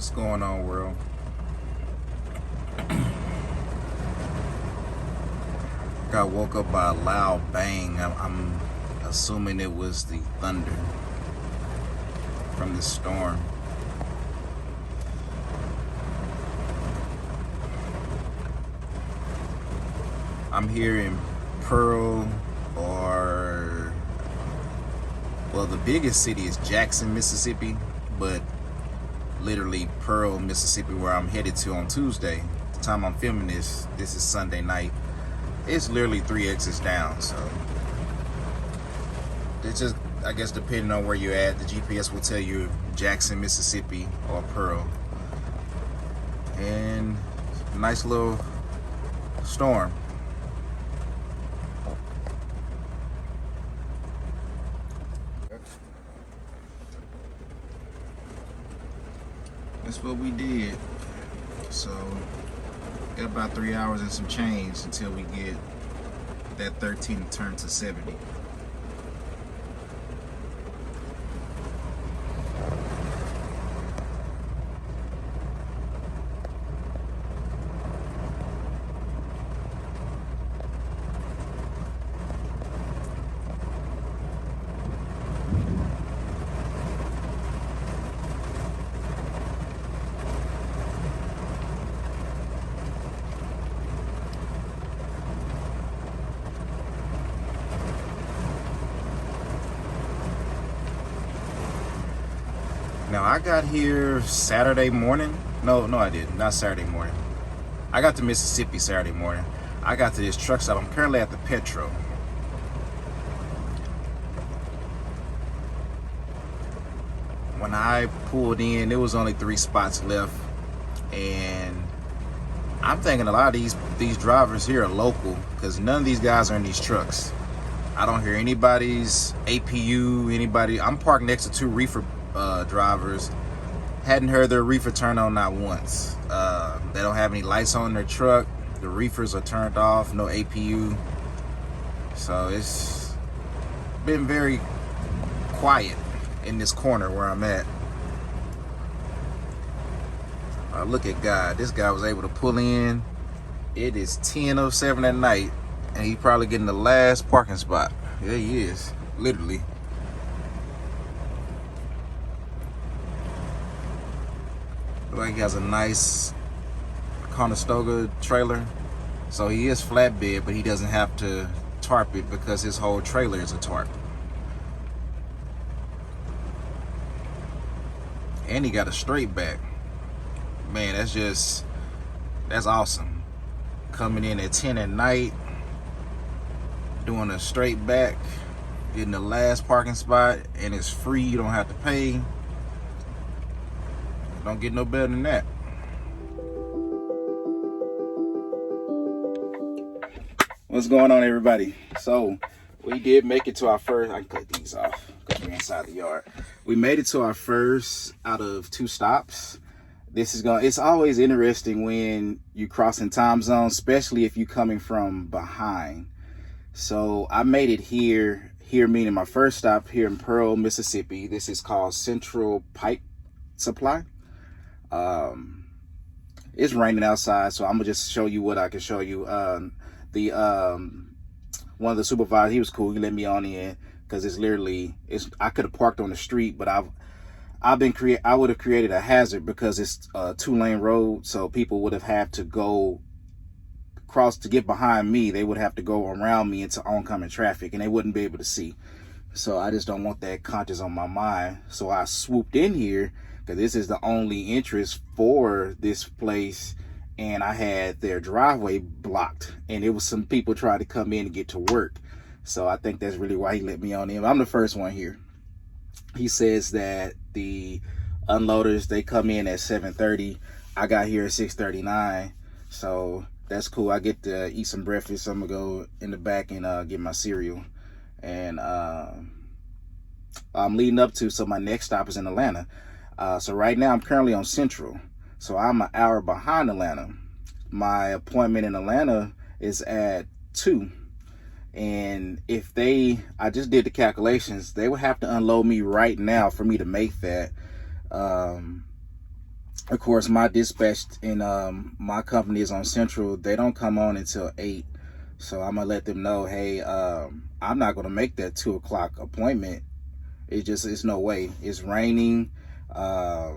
What's going on, world? Got woke up by a loud bang. I'm assuming it was the thunder from the storm. I'm here in Pearl, or well, the biggest city is Jackson, Mississippi, but literally Pearl, Mississippi, where I'm headed to on Tuesday. The time I'm filming this is Sunday night. It's literally 3 exits down, so it's just, I guess, depending on where you're at, the GPS will tell you Jackson, Mississippi, or Pearl. And nice little storm. That's what we did. So got about 3 hours and some change until we get that 13 to turn to 70. Now, I got here Saturday morning. No, I didn't. Not Saturday morning. I got to Mississippi Saturday morning. I got to this truck stop. I'm currently at the Petro. When I pulled in, there was only 3 spots left. And I'm thinking a lot of these drivers here are local, because none of these guys are in these trucks. I don't hear anybody's APU, anybody. I'm parked next to 2 reefer drivers. Hadn't heard their reefer turn on not once. They don't have any lights on their truck. The reefers are turned off, no APU. So it's been very quiet in this corner where I'm at. Look at God. This guy was able to pull in. It is 10:07 at night, and he's probably getting the last parking spot. Yeah, he is, literally. Like he has a nice Conestoga trailer, so he is flatbed, but he doesn't have to tarp it because his whole trailer is a tarp. And he got a straight back. Man, that's awesome. Coming in at 10 at night, doing a straight back, getting the last parking spot, and it's free. You don't have to pay. Don't get no better than that. What's going on, everybody? So we did make it to our first. I can cut these off because we're inside the yard. We made it to our first out of 2 stops. It's always interesting when you crossing time zones, especially if you're coming from behind. So I made it here meaning my first stop here in Pearl, Mississippi. This is called Central Pipe Supply. It's raining outside, so I'm gonna just show you what I can show you. One of the supervisors, he was cool. He let me on in because I could have parked on the street, but I would have created a hazard because it's a 2-lane road, so people would have had to go cross to get behind me. They would have to go around me into oncoming traffic, and they wouldn't be able to see. So I just don't want that conscious on my mind. So I swooped in here because this is the only entrance for this place, and I had their driveway blocked, and it was some people trying to come in and get to work. So I think that's really why he let me on in. I'm the first one here. He says that the unloaders, they come in at 7:30. I got here at 6:39, so that's cool. I get to eat some breakfast. So I'm gonna go in the back and get my cereal. And I'm leading up to, so my next stop is in Atlanta. So right now I'm currently on Central, so I'm an hour behind Atlanta. My appointment in Atlanta is at 2. And I just did the calculations, they would have to unload me right now for me to make that. Of course, my dispatch in my company is on Central. They don't come on until 8. So I'm gonna let them know, hey, I'm not gonna make that 2 o'clock appointment. It's no way. It's raining. I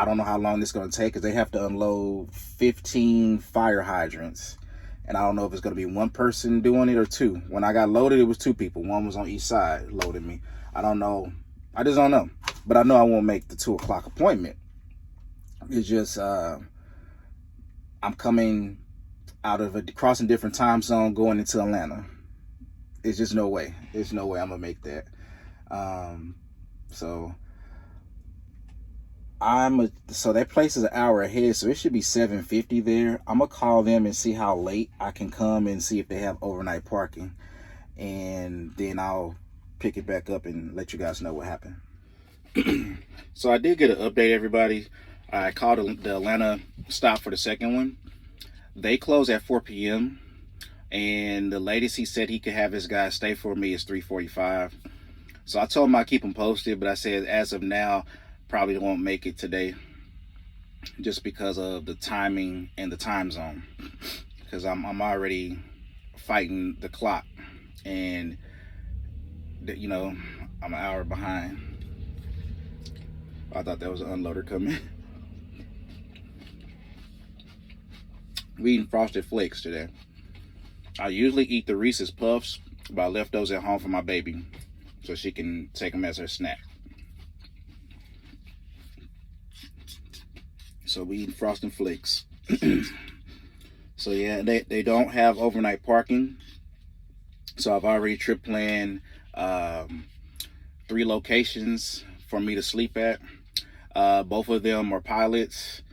don't know how long this is gonna take because they have to unload 15 fire hydrants. And I don't know if it's gonna be one person doing it or two. When I got loaded, it was 2 people. One was on each side loading me. I don't know. I just don't know. But I know I won't make the 2 o'clock appointment. It's just I'm coming out of crossing different time zone going into Atlanta. It's just no way. There's no way I'm gonna make that. So so that place is an hour ahead, so it should be 7:50 there. I'm gonna call them and see how late I can come and see if they have overnight parking, and then I'll pick it back up and let you guys know what happened. So I did get an update, everybody. I called the Atlanta stop for the second one. They close at 4 p.m. and the latest he said he could have his guy stay for me is 3:45. So I told him I'd keep him posted, but I said as of now, probably won't make it today just because of the timing and the time zone. Because I'm already fighting the clock, and you know, I'm an hour behind. I thought that was an unloader coming. We eating Frosted Flakes today. I usually eat the Reese's Puffs, but I left those at home for my baby so she can take them as her snack. So we eat Frosted Flakes. So yeah, they don't have overnight parking. So I've already trip planned 3 locations for me to sleep at. Both of them are pilots.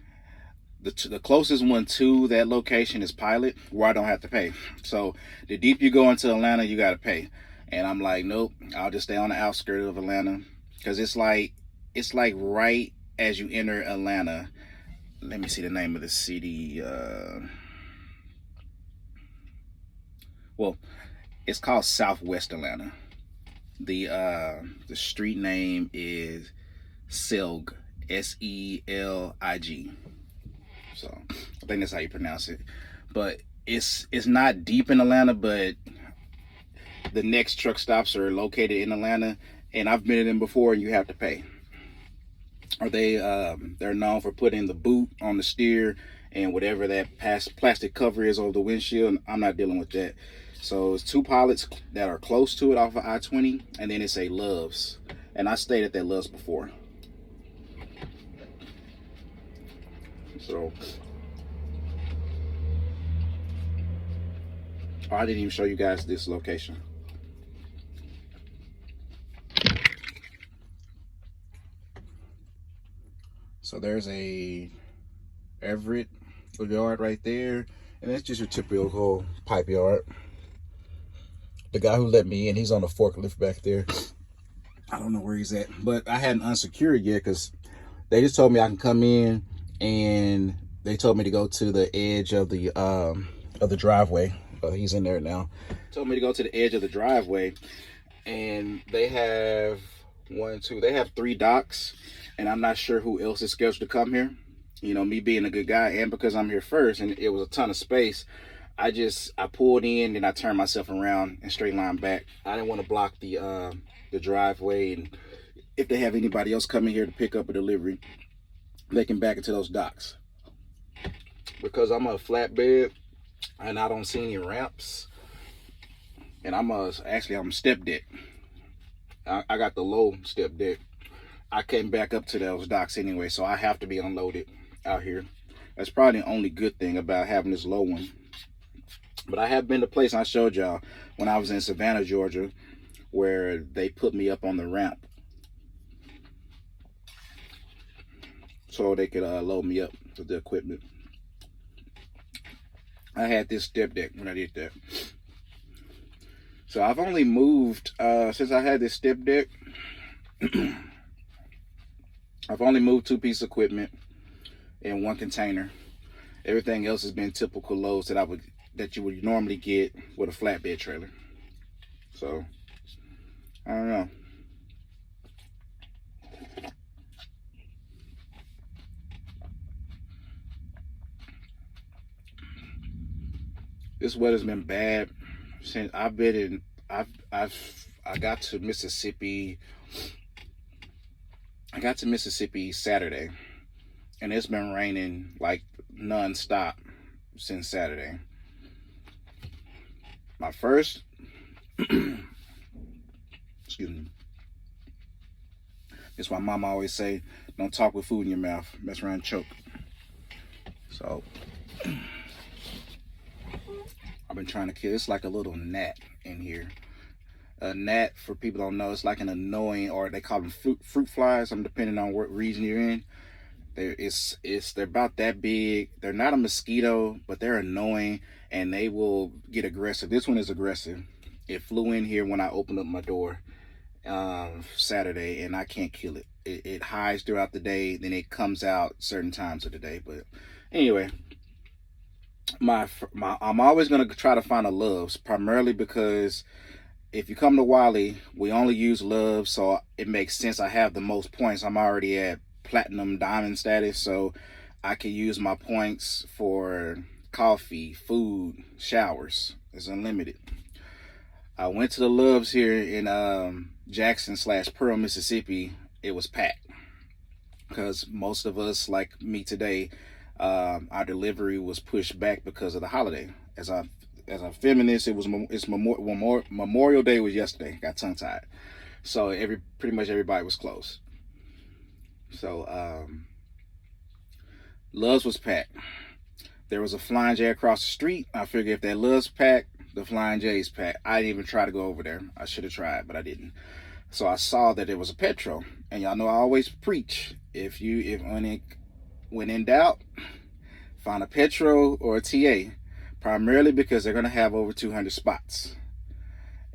The closest one to that location is Pilot, where I don't have to pay. So the deep you go into Atlanta, you got to pay. And I'm like, nope, I'll just stay on the outskirts of Atlanta, because it's like right as you enter Atlanta. Let me see the name of the city. Well, it's called Southwest Atlanta. The street name is Selg, Selig. So I think that's how you pronounce it. But it's not deep in Atlanta, but the next truck stops are located in Atlanta, and I've been in them before, and you have to pay. Or they're known for putting the boot on the steer and whatever that plastic cover is over the windshield. I'm not dealing with that. So it's 2 pilots that are close to it off of I-20, and then it's a Love's, and I stayed at that Love's before. So I didn't even show you guys this location. So there's a Everett yard right there, and that's just your typical pipe yard. The guy who let me in, he's on the forklift back there. I don't know where he's at, but I hadn't unsecured yet because they just told me I can come in, and they told me to go to the edge of the driveway. He's in there now. Told me to go to the edge of the driveway, and they have they have 3 docks, and I'm not sure who else is scheduled to come here. You know, me being a good guy, and because I'm here first, and it was a ton of space, I pulled in and I turned myself around and straight line back. I didn't want to block the driveway, and if they have anybody else coming here to pick up a delivery, they can back into those docks. Because I'm a flatbed and I don't see any ramps, and I'm step deck. I got the low step deck. I came back up to those docks anyway, so I have to be unloaded out here. That's probably the only good thing about having this low one. But I have been to a place I showed y'all when I was in Savannah, Georgia, where they put me up on the ramp so they could load me up with the equipment. I had this step deck when I did that. So I've only moved, since I had this step deck, I've only moved 2 pieces of equipment in 1 container. Everything else has been typical loads that you would normally get with a flatbed trailer. So I don't know. This weather's been bad since I've been in. I got to Mississippi. I got to Mississippi Saturday, and it's been raining like nonstop since Saturday. My first, excuse me. It's why Mama always say, "Don't talk with food in your mouth. Mess around and choke." So I've been trying to kill. It's like a little gnat in here. A gnat, for people who don't know, it's like an annoying, or they call them fruit flies. I'm depending on what region you're in. They're about that big. They're not a mosquito, but they're annoying, and they will get aggressive. This one is aggressive. It flew in here when I opened up my door Saturday, and I can't kill it. It hides throughout the day, then it comes out certain times of the day. But anyway, I'm always gonna try to find a Love's, primarily because if you come to Wylie, we only use Love's, so it makes sense. I have the most points. I'm already at platinum diamond status, so I can use my points for coffee, food, showers. It's unlimited. I went to the Love's here in Jackson/Pearl, Mississippi. It was packed because most of us, like me today, our delivery was pushed back because of the holiday. As a feminist, it's Memorial Day was yesterday. Got tongue tied, so pretty much everybody was closed. So Love's was packed. There was a Flying J across the street. I figured if that Love's packed, the Flying J's packed. I didn't even try to go over there. I should have tried, but I didn't. So I saw that it was a Petro, and y'all know I always preach: when in doubt, find a Petro or a TA. Primarily because they're going to have over 200 spots.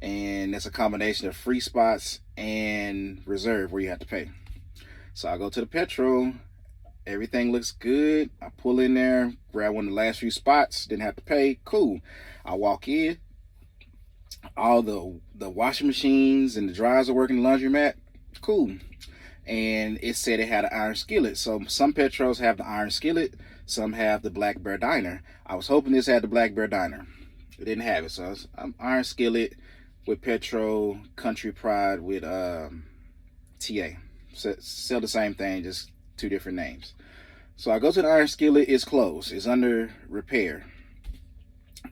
And it's a combination of free spots and reserve where you have to pay. So I go to the Petro. Everything looks good. I pull in there, grab one of the last few spots, didn't have to pay. Cool. I walk in. All the washing machines and the dryers are working, the laundromat. Cool. And it said it had an iron skillet. So some Petros have the iron skillet. Some have the Black Bear Diner. I was hoping this had the Black Bear Diner. It didn't have it. So it's iron skillet with Petro, Country Pride with TA. Sell the same thing, just two different names. So I go to the iron skillet. It's closed. It's under repair.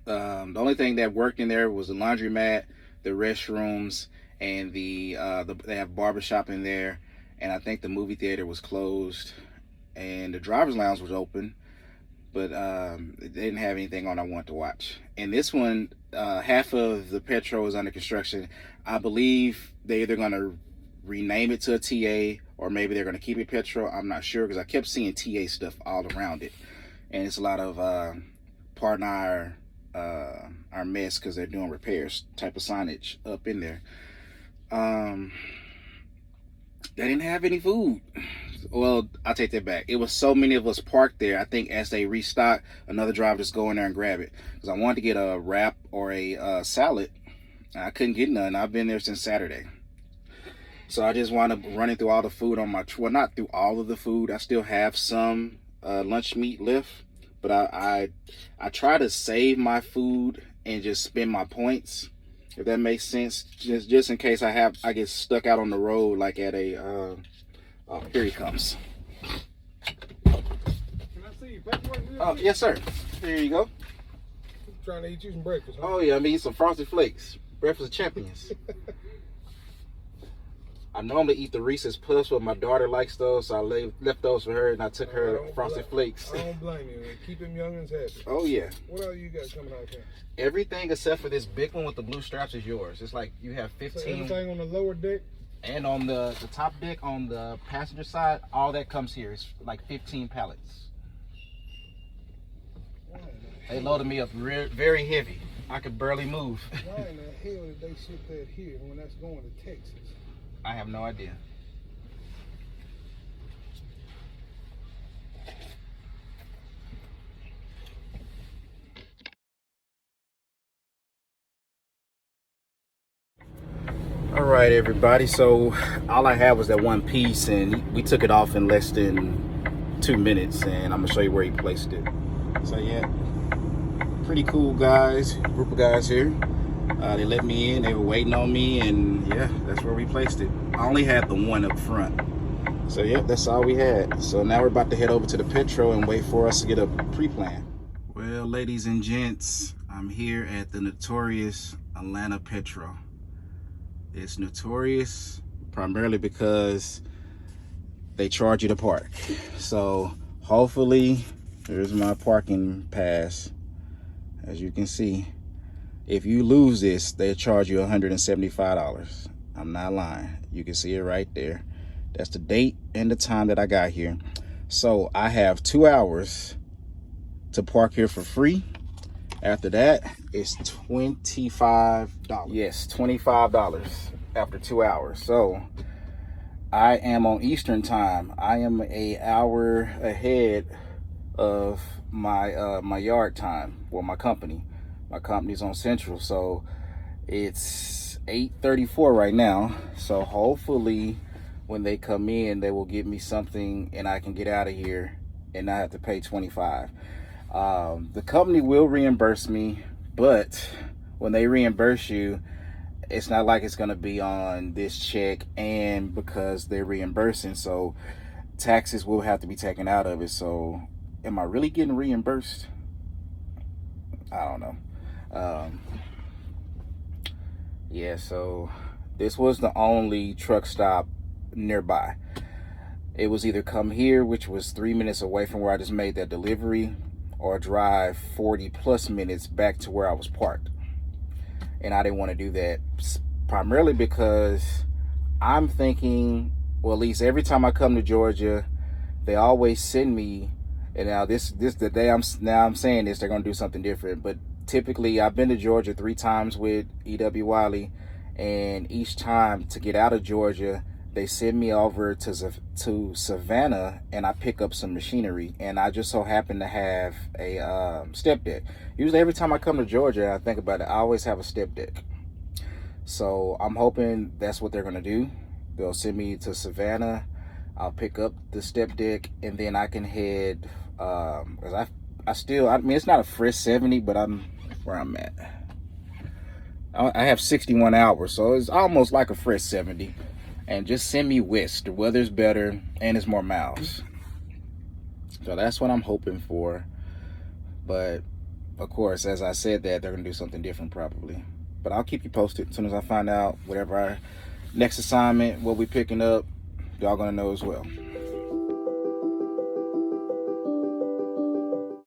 The only thing that worked in there was the laundromat, the restrooms, and they have barbershop in there. And I think the movie theater was closed, and the driver's lounge was open, but they didn't have anything on I want to watch. And this one, half of the Petro is under construction. I believe they're either going to rename it to a TA, or maybe they're going to keep it Petro. I'm not sure, because I kept seeing TA stuff all around it, and it's a lot of pardon our mess, because they're doing repairs type of signage up in there. They didn't have any food. Well, I'll take that back. It was so many of us parked there. I think as they restock, another driver just go in there and grab it. Because I wanted to get a wrap or a salad. I couldn't get none. I've been there since Saturday. So I just wound up running through all the food on my... Well, not through all of the food. I still have some lunch meat left. But I try to save my food and just spend my points, if that makes sense, just in case I get stuck out on the road, like at a here he comes. Can I see you? Oh, yes, sir. Here you go. I'm trying to eat you some breakfast. Huh? Oh yeah, I'm eating some Frosted Flakes, breakfast of champions. I normally eat the Reese's Puffs, but my daughter likes those, so I left those for her, and I took her Frosted Flakes. I don't blame you, man. Keep them youngins happy. Oh yeah. What else you got coming out here? Everything except for this big one with the blue straps is yours. It's like you have 15. So everything on the lower deck? And on the top deck, on the passenger side, all that comes here. It's like 15 pallets. They loaded me up very heavy. I could barely move. Why in the hell did they ship that here when that's going to Texas? I have no idea. All right, everybody. So all I had was that one piece, and we took it off in less than 2 minutes, and I'm gonna show you where he placed it. So yeah, pretty cool guys, group of guys here. They let me in, they were waiting on me, and yeah, that's where we placed it. I only had the one up front. So yeah, that's all we had. So now we're about to head over to the Petro and wait for us to get a pre-plan. Well, ladies and gents, I'm here at the notorious Atlanta Petro. It's notorious primarily because they charge you to park. So hopefully, here's my parking pass. As you can see, if you lose this, they charge you $175. I'm not lying. You can see it right there. That's the date and the time that I got here. So I have 2 hours to park here for free. After that, it's $25. Yes, $25 after 2 hours. So I am on Eastern time. I am an hour ahead of my my yard time. Well, my company. My company's on Central, so it's 8:34 right now. So hopefully, when they come in, they will give me something and I can get out of here and not have to pay $25. The company will reimburse me, but when they reimburse you, it's not like it's going to be on this check, and because they're reimbursing, so taxes will have to be taken out of it. So am I really getting reimbursed? I don't know. Yeah, so this was the only truck stop nearby. It was either come here, which was 3 minutes away from where I just made that delivery, or drive 40 plus minutes back to where I was parked. And I didn't want to do that, primarily because I'm thinking, well, at least every time I come to Georgia, they always send me, and now this the day I'm saying this, they're gonna do something different. But typically, I've been to Georgia 3 times with Wylie, and each time to get out of Georgia, they send me over to Savannah, and I pick up some machinery, and I just so happen to have a step deck. Usually every time I come to Georgia, I think about it, I always have a step deck. So I'm hoping that's what they're gonna do. They'll send me to Savannah, I'll pick up the step deck, and then I can head, because I mean, it's not a fresh 70, but I'm where I'm at. I have 61 hours, so it's almost like a fresh 70. And just send me west. The weather's better and it's more miles. So that's what I'm hoping for. But of course, as I said that, they're gonna do something different probably. But I'll keep you posted as soon as I find out whatever our next assignment, what we're picking up, y'all gonna know as well.